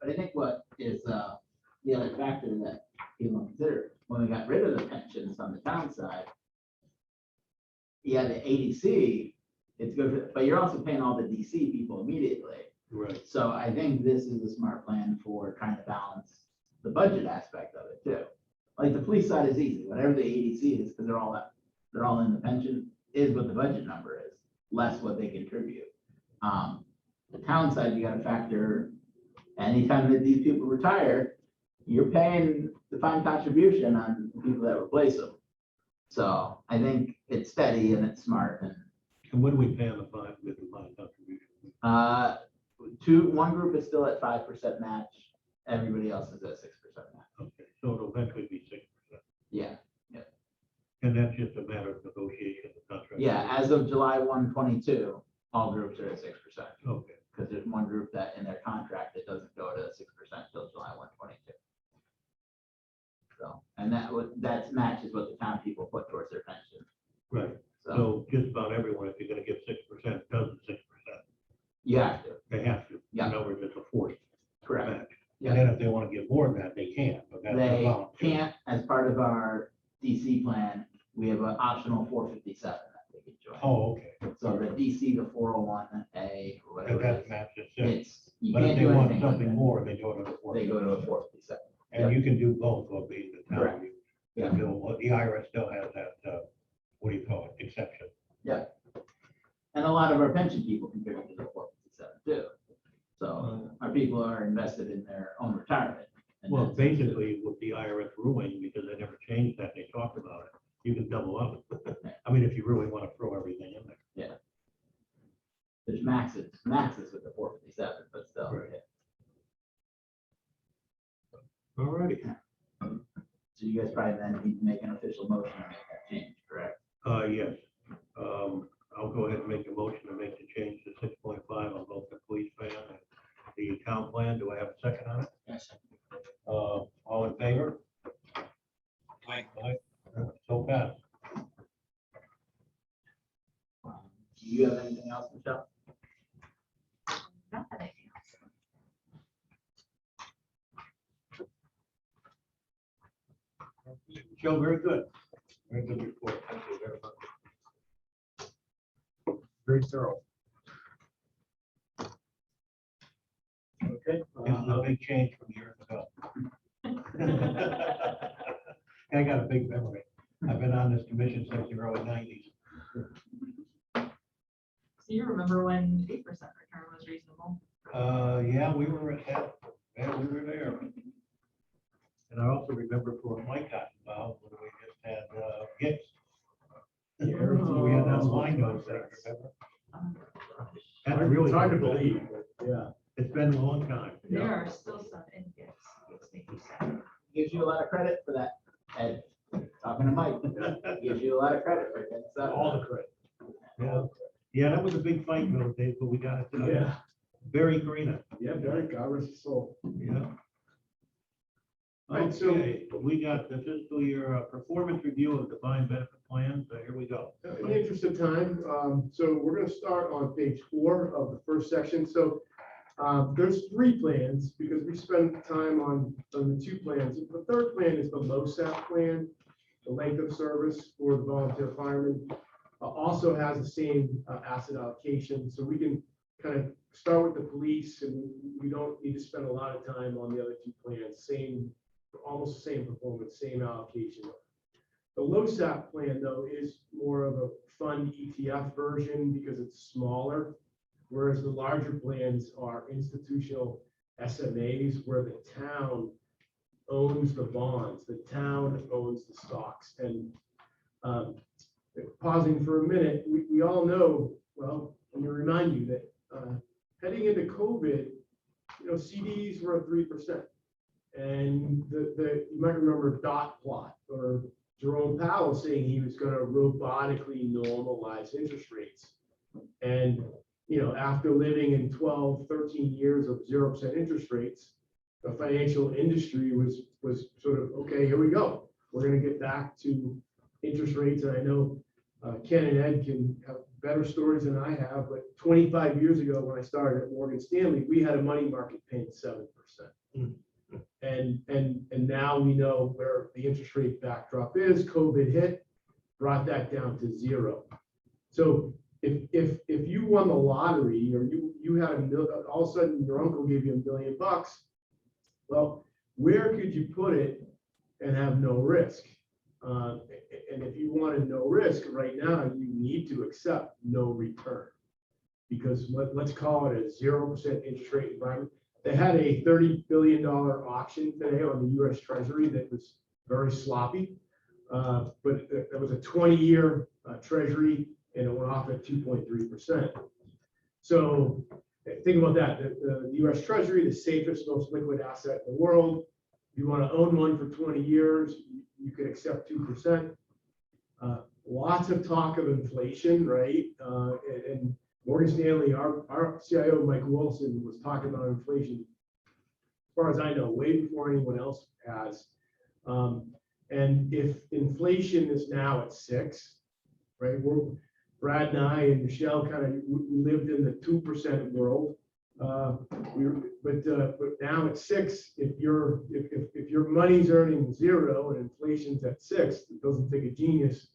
But I think what is the other factor that people don't consider, when we got rid of the pensions on the town side, the ADC, it's good, but you're also paying all the DC people immediately. Right. So I think this is a smart plan for trying to balance the budget aspect of it too. Like the police side is easy, whatever the ADC is, because they're all in the pension, is what the budget number is, less what they contribute. The town side, you got to factor, anytime that these people retire, you're paying defined contribution on the people that replace them. So I think it's steady and it's smart. And what do we pay on the defined contribution? One group is still at 5% match. Everybody else is at 6% match. Okay, so it'll eventually be 6%. Yeah. And that's just a matter of negotiation of the contract. Yeah. As of July 1, 22, all groups are at 6%. Okay. Because there's one group that in their contract that doesn't go to 6% till July 1, 22. So, and that matches what the town people put towards their pension. Right. So So just about everyone, if you plan, we have an optional 457 that they could join. Oh, okay. So the DC to 401A or And whatever. that it matches is, it. It's, you But if can't they do want anything with something it. more, they go to the They go to a 457. 457. And you can do both of these. The town. Correct. You can do- The IRS still has that, what do you call it, exception. And a lot of our pension people contribute to the 457 too. So our people are invested in their own retirement. And Well, that's- basically, with the IRS ruling, because they never changed that, they talked about it, you can double up. I mean, if you really want to throw everything in there. There's maxes with the 457, but still. Right. Yeah. All righty. So you guys probably then need to make an official motion to make that change, correct? Yes. I'll go ahead and make a motion to make the change to 6.5 on both the police van and the account plan. Do I have a second on it? Yes. All in favor? Aye. Aye. So passed. Do you have anything else, Michelle? Not that I Joe, very good. Very good report. Thank you very much. Very thorough. Okay. It's a big change from years ago. I got a big memory. I've been on this commission since the early 90s. So you remember when 8% return was reasonable? Yeah, we were at that. Yeah, we were there. And I also remember before Mike got involved, when we just had Gits. We had that line notes there, remember? That's really. It's hard to believe, but yeah. It's been a long time. There are still some in gifts. Makes me sad. Gives you a lot of credit for that, Ed. Talking to Mike, gives you a lot of credit for that. So, All the credit. Yeah. Yeah, that was a big fight in those days, but we got it done. Yeah, Very green. yeah, very, God rest his soul. Yeah. Right, so- Okay, we got the fiscal year performance review of defined benefit plans. So here we go. In the interest of time, so we're gonna start on page 4 of the first section. So there's 3 plans because we spent time on the 2 plans. The third plan is the LoSAP plan, the length of service for the volunteer firemen. Also has the same asset allocation, so we can kind of start with the police and we don't need to spend a lot of time on the other 2 plans. Almost the same performance, same allocation. The LoSAP plan, though, is more of a fund ETF version because it's smaller, whereas the larger plans are institutional SMAs where the town owns the bonds, the town owns the stocks. And pausing for a minute, we all know, well, let me remind you that heading into COVID, CDs were at 3%. And you might remember dot plot or Jerome Powell saying he was going to robotically normalize interest rates. And, after living in 12, 13 years of 0% interest rates, the financial industry was sort of, okay, here we go. We're going to get back to interest rates. And I know Ken and Ed can have better stories than I have, but 25 years ago when I started at Morgan Stanley, we had a money market paying 7%. And now we know where the interest rate backdrop is. COVID hit, brought that down to 0. So if you won the lottery or you had all of a sudden your uncle gave you $1 million, well, where could you put it and have no risk? And if you wanted no risk right now, you need to accept no return because let's call it a 0% interest rate environment. They had a $30 billion auction today on the U.S. Treasury that was very sloppy, but it was a 20-year Treasury and it went off at 2.3%. So think about that. The U.S. Treasury, the safest, most liquid asset in the world. If you want to own one for 20 years, you could accept 2%. Lots of talk of inflation, right? And Morgan Stanley, our CIO, Mike Wilson, was talking about inflation, as far as I know, way before anyone else has. And if inflation is now at 6, right? Brad and I and Michelle we lived in the 2% world But now at 6, if your money's earning 0 and inflation's at 6, it doesn't take a genius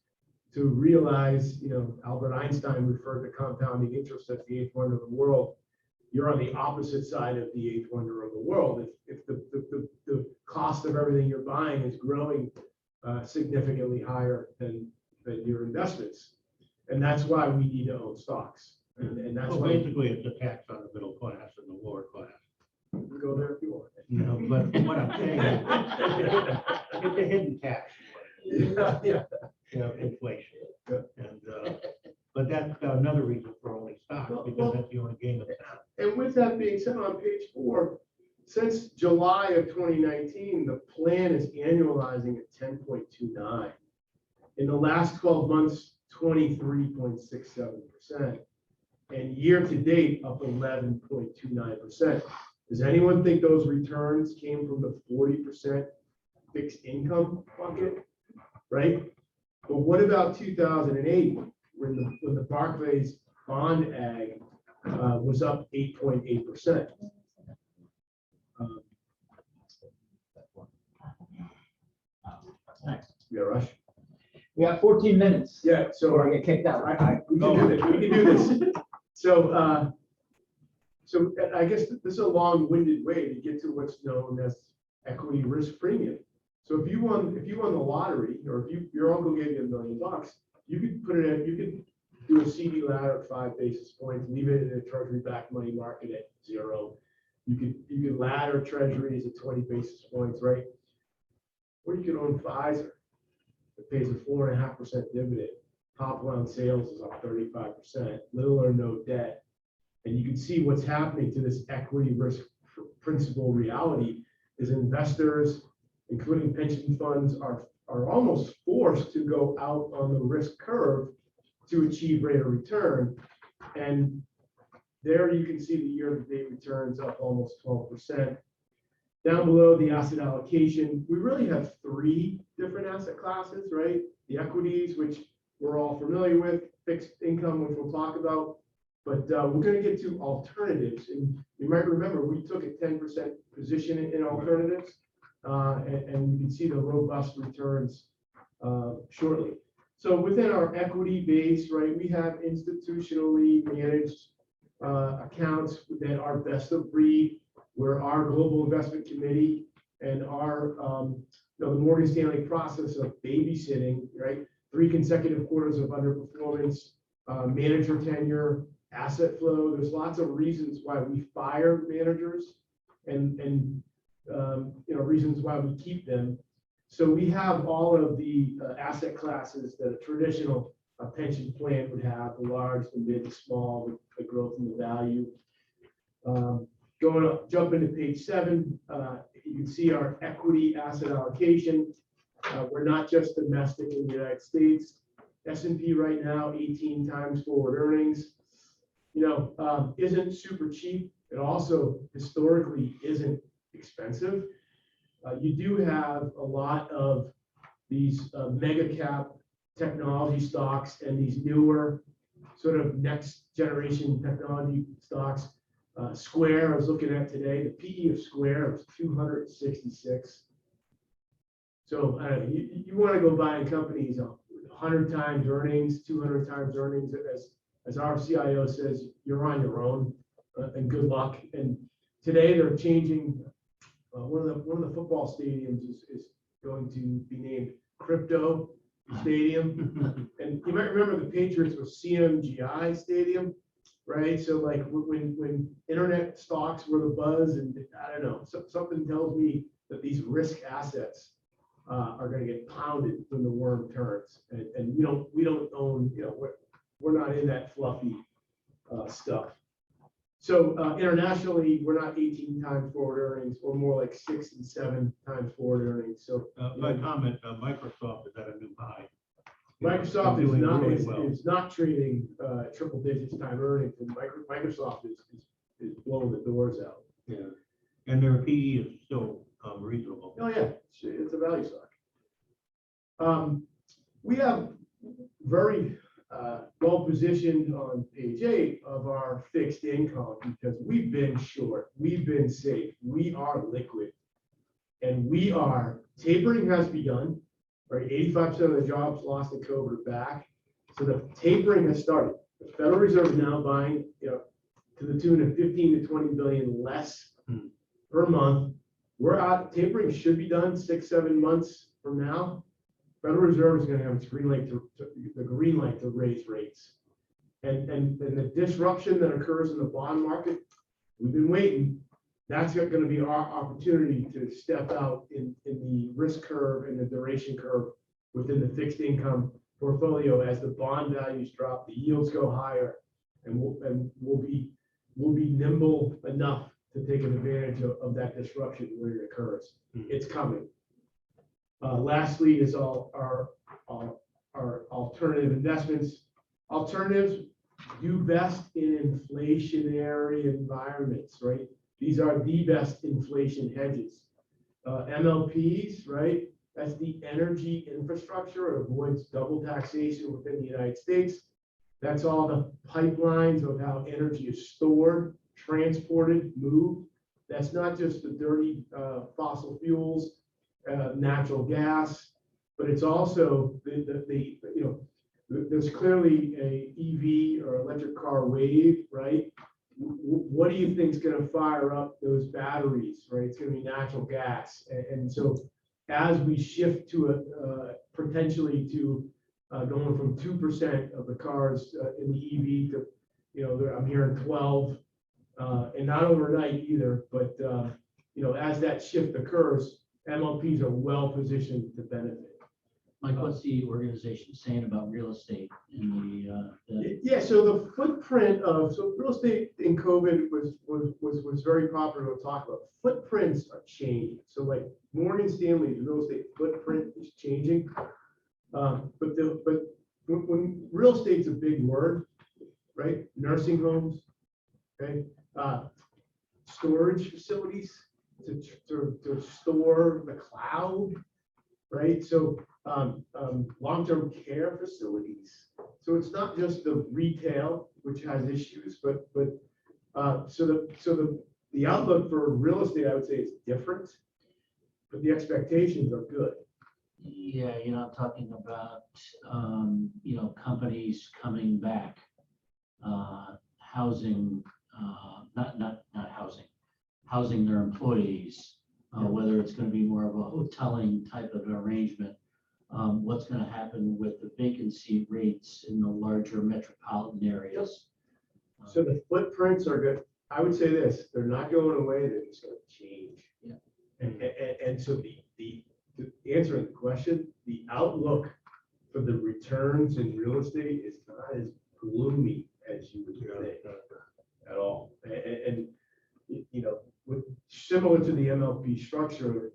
to realize, Albert Einstein referred to compounding interest as the 8th wonder of the world. You're on the opposite side of the 8th wonder of the world. If the cost of everything you're buying is growing significantly higher than your investments. And that's why we need to own stocks. And that's Well, why basically, it's a tax on the middle class and the lower class. you can go there if you want. No, but what I'm saying is, it's a hidden tax, Yeah. Inflation. Yeah. And, but that's another reason for owning stocks, because that's the only game in town. And with that being said, on page 4, since July of 2019, the plan is annualizing at 10.29. In the last 12 months, 23.67%. And year to date, up 11.29%. Does anyone think those returns came from the 40% fixed income bucket? Right? But what about 2008, when the Barclays bond ag was up 8.8%? Yeah, Rush. We got 14 minutes. Yeah, so Before I get kicked out. we can do this. We can do this. So, so I guess this is a long-winded way to get to what's known as equity risk premium. So if you won the lottery, or if your uncle gave you $1 million, you could put it in. You could do a CD ladder at 5 basis points, leave it in a treasury-backed money market at 0. You could ladder treasuries at 20 basis points, right? Or you could own Pfizer. It pays a 4.5% dividend. Top line sales is up 35%, little or no debt. And you can see what's happening to this equity risk principal reality is investors, including pension funds, are almost forced to go out on the risk curve to achieve rate of return. And there you can see the year-to-date returns up almost 12%. Down below, the asset allocation, we really have 3 different asset classes, right? The equities, which we're all familiar with, fixed income, which we'll talk about, but we're going to get to alternatives. And you might remember, we took a 10% position in alternatives, and you can see the robust returns shortly. So within our equity base, right, we have institutionally managed accounts that are best of breed, where our global investment committee and our the Morgan Stanley process of babysitting, right? 3 consecutive quarters of underperformance, manager tenure, asset flow. There's lots of reasons why we fire managers, and reasons why we keep them. So we have all of the asset classes that a traditional pension plan would have: the large, the mid, the small, the growth and the value. Jump into page 7, you can see our equity asset allocation. We're not just domestic in the United States. S&P right now, 18 times forward earnings, isn't super cheap. It also historically isn't expensive. You do have a lot of these mega cap technology stocks and these newer sort of next generation technology stocks. Square, I was looking at today, the PE of Square was 266. So you want to go buying companies 100 times earnings, 200 times earnings. As our CIO says, you're on your own, and good luck. And today they're changing. One of the football stadiums is going to be named Crypto Stadium. And you might remember the Patriots was CMGI Stadium, right? So like when internet stocks were the buzz, and I don't know, something tells me that these risk assets are going to get pounded when the worm turns. And we don't own, we're not in that fluffy stuff. So internationally, we're not 18 times forward earnings, or more like 6 and 7 times forward earnings. So My comment, Microsoft is at a new high. Microsoft Doing is really well. not trading triple digits time earnings, and Microsoft is blowing the doors out. Yeah, and their PE is still reasonable. Oh yeah, it's a value stock. We have very well positioned on page 8 of our fixed income because we've been short, we've been safe, we are liquid, and we are tapering has begun. Right, 85% of the jobs lost in COVID are back, so the tapering has started. The Federal Reserve is now buying, to the tune of 15 to 20 billion less per month. We're out. Tapering should be done 6-7 months from now. Federal Reserve is going to have its green light to raise rates, and the disruption that occurs in the bond market, we've been waiting. That's going to be our opportunity to step out in the risk curve and the duration curve within the fixed income portfolio as the bond values drop, the yields go higher, and we'll be nimble enough to take advantage of that disruption when it occurs. It's coming. Lastly is all our alternative investments. Alternatives do best in inflationary environments, right? These are the best inflation hedges. MLPs, right? That's the energy infrastructure. It avoids double taxation within the United States. That's all the pipelines of how energy is stored, transported, moved. That's not just the dirty fossil fuels, natural gas, but it's also there's clearly a EV or electric car wave, right? What do you think is going to fire up those batteries, right? It's going to be natural gas. And so as we shift to potentially to going from 2% of the cars in the EV to, I'm hearing 12, and not overnight either, but, as that shift occurs, MLPs are well positioned to benefit. Mike, what's the organization saying about real estate in the Yeah, so the footprint of real estate in COVID was very popular to talk about. Footprints are changing. So like Morgan Stanley's real estate footprint is changing. But when real estate's a big word, right? Nursing homes, okay, storage facilities to store the cloud, right? So long-term care facilities. So it's not just the retail, which has issues, but the outlook for real estate, I would say, is different, but the expectations are good. Yeah, I'm talking about, companies coming back, housing, not housing their employees, whether it's going to be more of a hoteling type of an arrangement. What's going to happen with the vacancy rates in the larger metropolitan areas? So the footprints are good. I would say this, they're not going away, they're just going to change. Yeah. And so the answering the question, the outlook for the returns in real estate is not as gloomy as you would think at all. And similar to the MLP structure,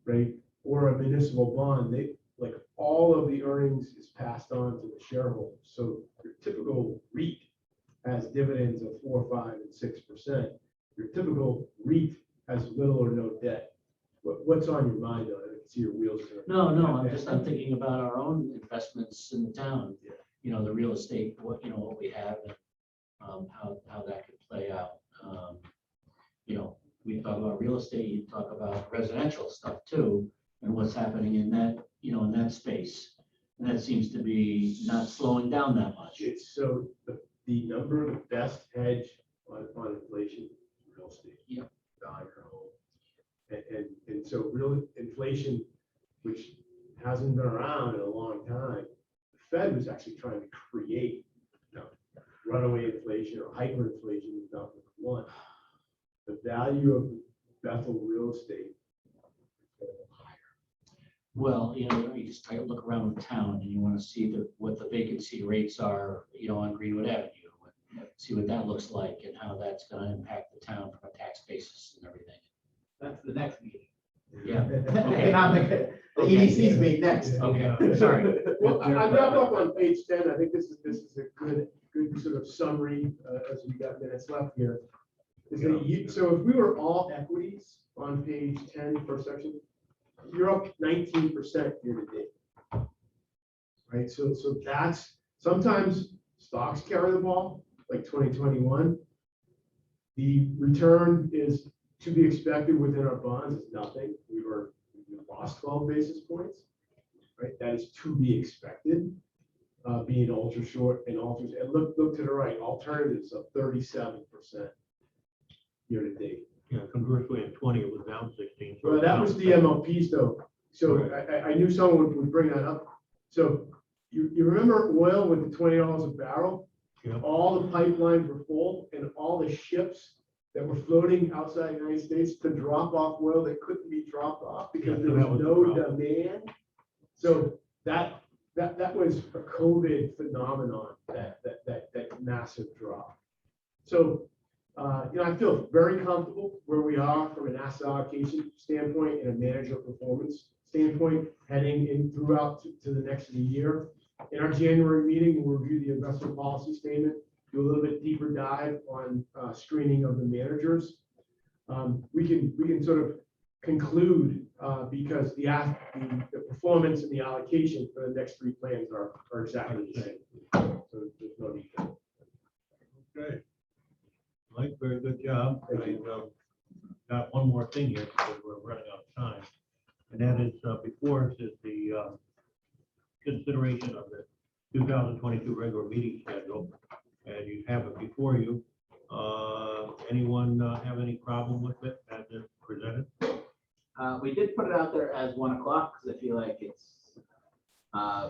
right, or a municipal bond, they like all of the earnings is passed on to the shareholders. So your typical REIT has dividends of 4%, 5%, and 6%. Your typical REIT has little or no debt. What's on your mind, though? I can see your wheels turning. No, I'm thinking about our own investments in the town. Yeah. The real estate, what we have, and how that could play out. We talk about real estate, you talk about residential stuff too, and what's happening in that, in that space. And that seems to be not slowing down that much. It's so the number of best hedge on inflation, real estate. Yeah. Buy your home. And so real inflation, which hasn't been around in a long time, the Fed was actually trying to create runaway inflation or hyperinflation in 2001. The value of Bethel real estate is going higher. Well, you just try to look around the town and you want to see what the vacancy rates are, on Greenwood Avenue. See what that looks like and how that's going to impact the town from a tax basis and everything. That's the next meeting. Yeah. Economic, the EDC's meet next. Okay, sorry. Well, I wrap up on page 10. I think this is a good sort of summary as we got minutes left here. So if we were all equities on page 10 per section, you're up 19% year to date. Right. So Sometimes stocks carry the ball, like 2021. The return is to be expected within our bonds is nothing. We lost 12 basis points, right? That is to be expected, being ultra short and ultra. And look to the right, alternatives of 37% year to date. Yeah, conversely, in 20, it was down 16. So Well, that was the MLPs though. So I knew someone would bring that up. So you remember oil with the $20 a barrel? Yeah. All the pipelines were full and all the ships that were floating outside the United States to drop off oil that couldn't be dropped off because Yeah, there that was was the no problem. demand. So that was a COVID phenomenon, that massive drop. So, I feel very comfortable where we are from an asset allocation standpoint and a manager performance standpoint heading in throughout to the next of the year. In our January meeting, we'll review the investment policy statement, do a little bit deeper dive on screening of the managers. We can sort of conclude because the performance and the allocation for the next three plans are exactly the same. So there's no need to. Okay. Mike, very good job. I got one more thing here because we're running out of time. And that is before us is the consideration of the 2022 regular meeting schedule. And you have it before you. Anyone have any problem with it as it's presented? We did put it out there as 1 o'clock because I feel like it's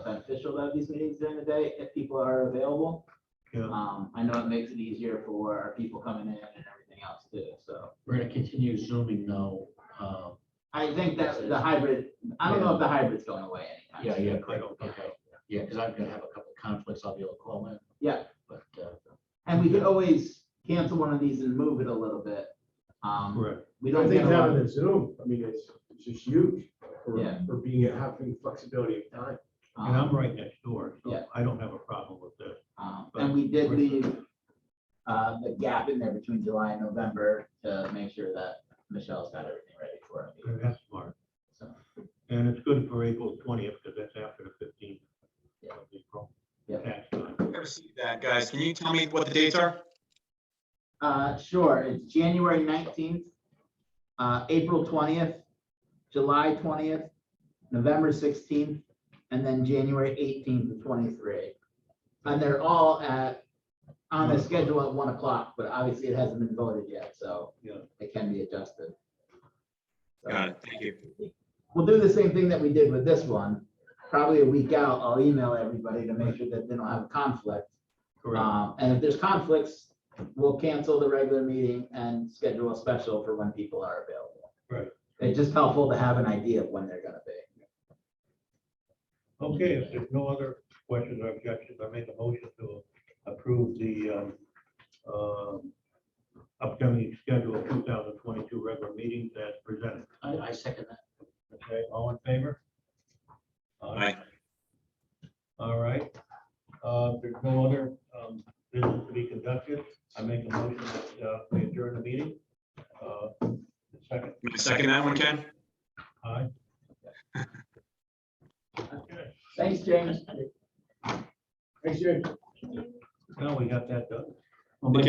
beneficial to have these meetings during the day if people are available. Yeah. I know it makes it easier for our people coming in and everything else too, so. We're gonna continue zooming though. I think that the hybrid, I don't know if the hybrid's going away anytime. Yeah, soon. great, okay. Yeah, because I'm gonna have a couple of conflicts. I'll be able to call in. Yeah. But, And we could always cancel one of these and move it a little bit. Correct. We I don't think get a lot. having a Zoom, I mean, it's just huge Yeah. for having flexibility of time. And I'm right next door, so Yeah. I don't have a problem with this. And we did leave the gap in there between July and November to make sure that Michelle's got everything ready for our meeting. That's smart. So, And it's good for April 20th because that's after the 15th. Yeah. of April. Yeah. Tax time. I received that, guys. Can you tell me what the dates are? Sure, it's January 19th, April 20th, July 20th, November 16th, and then January 18th and 23. And they're all on the schedule at 1 o'clock, but obviously it hasn't been voted yet, so Yeah. it can be adjusted. So Got it. Thank you. we'll do the same thing that we did with this one. Probably a week out, I'll email everybody to make sure that they don't have a conflict. Correct. And if there's conflicts, we'll cancel the regular meeting and schedule a special for when people are available. Right. It's just helpful to have an idea of when they're gonna be. Okay, if there's no other questions or objections, I make a motion to approve the upcoming schedule of 2022 regular meetings as presented. I second that. Okay, all in favor? Aye. All right. There's no other business to be conducted. I make a motion that we adjourn the meeting. Second. Can you second that one, Ken? Aye. Okay, Thanks, James. Thanks, Jay. now we got that done.